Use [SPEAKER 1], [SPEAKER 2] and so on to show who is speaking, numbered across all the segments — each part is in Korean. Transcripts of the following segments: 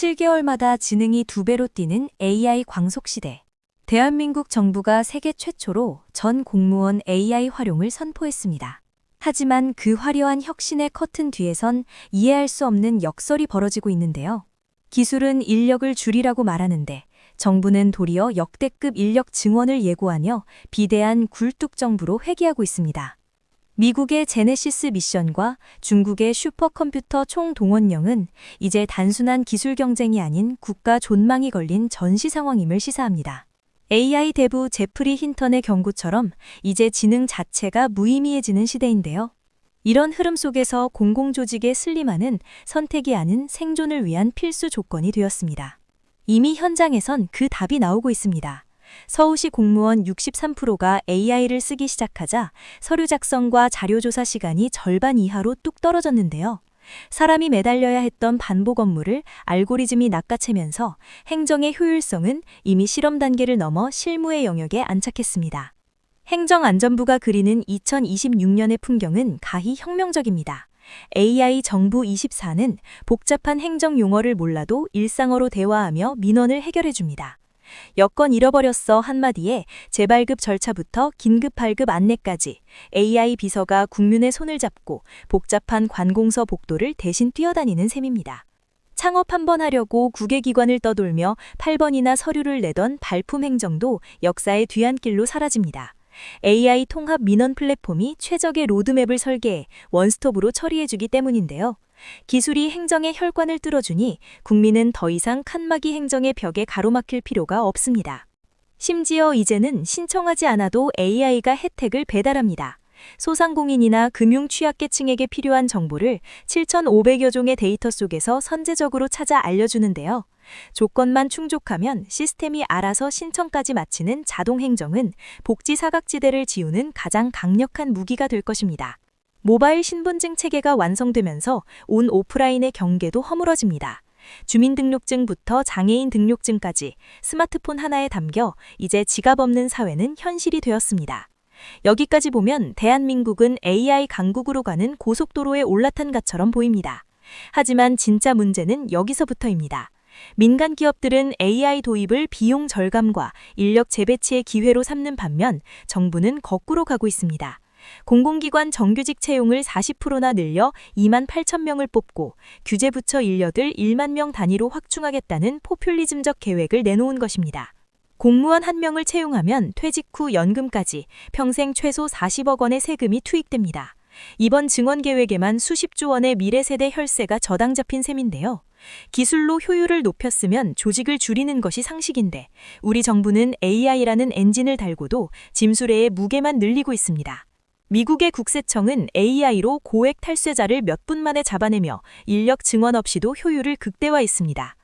[SPEAKER 1] 7개월마다 지능이 2배로 뛰는 AI 광속시대. 대한민국 정부가 세계 최초로 전 공무원 AI 활용을 선포했습니다. 하지만 그 화려한 혁신의 커튼 뒤에선 이해할 수 없는 역설이 벌어지고 있는데요. 기술은 인력을 줄이라고 말하는데 정부는 도리어 역대급 인력 증원을 예고하며 비대한 굴뚝정부로 회귀하고 있습니다. 미국의 제네시스 미션과 중국의 슈퍼컴퓨터 총동원령은 이제 단순한 기술 경쟁이 아닌 국가 존망이 걸린 전시 상황임을 시사합니다. AI 대부 제프리 힌턴의 경고처럼 이제 지능 자체가 무의미해지는 시대인데요. 이런 흐름 속에서 공공조직의 슬림화는 선택이 아닌 생존을 위한 필수 조건이 되었습니다. 이미 현장에선 그 답이 나오고 있습니다. 서울시 공무원 63%가 AI를 쓰기 시작하자 서류 작성과 자료 조사 시간이 절반 이하로 뚝 떨어졌는데요. 사람이 매달려야 했던 반복 업무를 알고리즘이 낚아채면서 행정의 효율성은 이미 실험 단계를 넘어 실무의 영역에 안착했습니다. 행정안전부가 그리는 2026년의 풍경은 가히 혁명적입니다. AI 정부 24는 복잡한 행정 용어를 몰라도 일상어로 대화하며 민원을 해결해줍니다. 여건 잃어버렸어 한마디에 재발급 절차부터 긴급 발급 안내까지 AI 비서가 국민의 손을 잡고 복잡한 관공서 복도를 대신 뛰어다니는 셈입니다. 창업 한번 하려고 국외기관을 떠돌며 8번이나 서류를 내던 발품 행정도 역사의 뒤안길로 사라집니다. AI 통합 민원 플랫폼이 최적의 로드맵을 설계해 원스톱으로 처리해주기 때문인데요. 기술이 행정의 혈관을 뚫어주니 국민은 더 이상 칸막이 행정의 벽에 가로막힐 필요가 없습니다. 심지어 이제는 신청하지 않아도 AI가 혜택을 배달합니다. 소상공인이나 금융 취약계층에게 필요한 정보를 7,500여 종의 데이터 속에서 선제적으로 찾아 알려주는데요. 조건만 충족하면 시스템이 알아서 신청까지 마치는 자동 행정은 복지 사각지대를 지우는 가장 강력한 무기가 될 것입니다. 모바일 신분증 체계가 완성되면서 온 오프라인의 경계도 허물어집니다. 주민등록증부터 장애인 등록증까지 스마트폰 하나에 담겨 이제 지갑 없는 사회는 현실이 되었습니다. 여기까지 보면 대한민국은 AI 강국으로 가는 고속도로에 올라탄 것처럼 보입니다. 하지만 진짜 문제는 여기서부터입니다. 민간 기업들은 AI 도입을 비용 절감과 인력 재배치의 기회로 삼는 반면 정부는 거꾸로 가고 있습니다. 공공기관 정규직 채용을 40%나 늘려 2만 8천 명을 뽑고 규제부처 인력을 1만 명 단위로 확충하겠다는 포퓰리즘적 계획을 내놓은 것입니다. 공무원 1명을 채용하면 퇴직 후 연금까지 평생 최소 40억 원의 세금이 투입됩니다. 이번 증원 계획에만 수십조 원의 미래세대 혈세가 저당 잡힌 셈인데요. 기술로 효율을 높였으면 조직을 줄이는 것이 상식인데 우리 정부는 AI라는 엔진을 달고도 짐수레의 무게만 늘리고 있습니다. 미국의 국세청은 AI로 고액 탈세자를 몇 분 만에 잡아내며 인력 증원 없이도 효율을 극대화했습니다.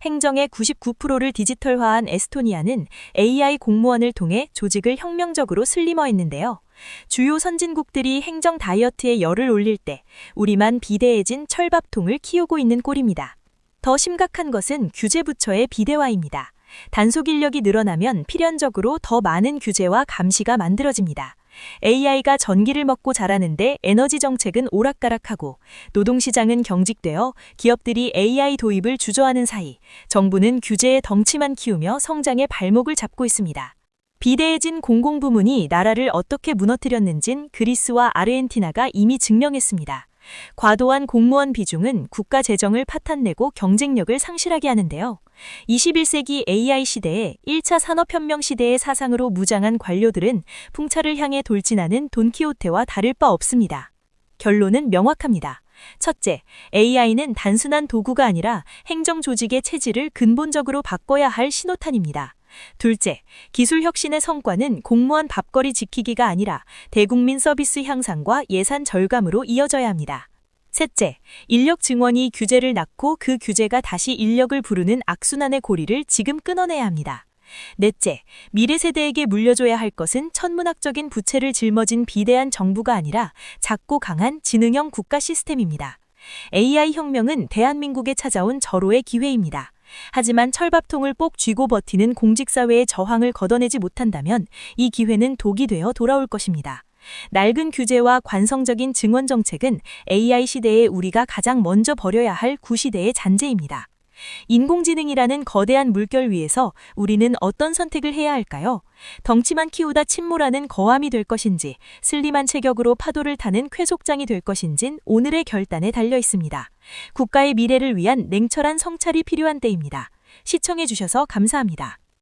[SPEAKER 1] 행정의 99%를 디지털화한 에스토니아는 AI 공무원을 통해 조직을 혁명적으로 슬림화했는데요. 주요 선진국들이 행정 다이어트에 열을 올릴 때 우리만 비대해진 철밥통을 키우고 있는 꼴입니다. 더 심각한 것은 규제부처의 비대화입니다. 단속 인력이 늘어나면 필연적으로 더 많은 규제와 감시가 만들어집니다. AI가 전기를 먹고 자라는데 에너지 정책은 오락가락하고 노동시장은 경직되어 기업들이 AI 도입을 주저하는 사이 정부는 규제의 덩치만 키우며 성장의 발목을 잡고 있습니다. 비대해진 공공부문이 나라를 어떻게 무너뜨렸는진 그리스와 아르헨티나가 이미 증명했습니다. 과도한 공무원 비중은 국가 재정을 파탄내고 경쟁력을 상실하게 하는데요. 21세기 AI 시대에 1차 산업혁명 시대의 사상으로 무장한 관료들은 풍차를 향해 돌진하는 돈키호테와 다를 바 없습니다. 결론은 명확합니다. 첫째, AI는 단순한 도구가 아니라 행정조직의 체질을 근본적으로 바꿔야 할 신호탄입니다. 둘째, 기술 혁신의 성과는 공무원 밥거리 지키기가 아니라 대국민 서비스 향상과 예산 절감으로 이어져야 합니다. 셋째, 인력 증원이 규제를 낳고 그 규제가 다시 인력을 부르는 악순환의 고리를 지금 끊어내야 합니다. 넷째, 미래 세대에게 물려줘야 할 것은 천문학적인 부채를 짊어진 비대한 정부가 아니라 작고 강한 지능형 국가 시스템입니다. AI 혁명은 대한민국에 찾아온 절호의 기회입니다. 하지만 철밥통을 꼭 쥐고 버티는 공직사회의 저항을 걷어내지 못한다면 이 기회는 독이 되어 돌아올 것입니다. 낡은 규제와 관성적인 증원 정책은 AI 시대에 우리가 가장 먼저 버려야 할 구시대의 잔재입니다.
[SPEAKER 2] 인공지능이라는 거대한 물결 위에서 우리는 어떤 선택을 해야 할까요? 덩치만 키우다 침몰하는 거함이 될 것인지, 슬림한 체격으로 파도를 타는 쾌속장이 될 것인진 오늘의 결단에 달려 있습니다. 국가의 미래를 위한 냉철한 성찰이 필요한 때입니다. 시청해주셔서 감사합니다.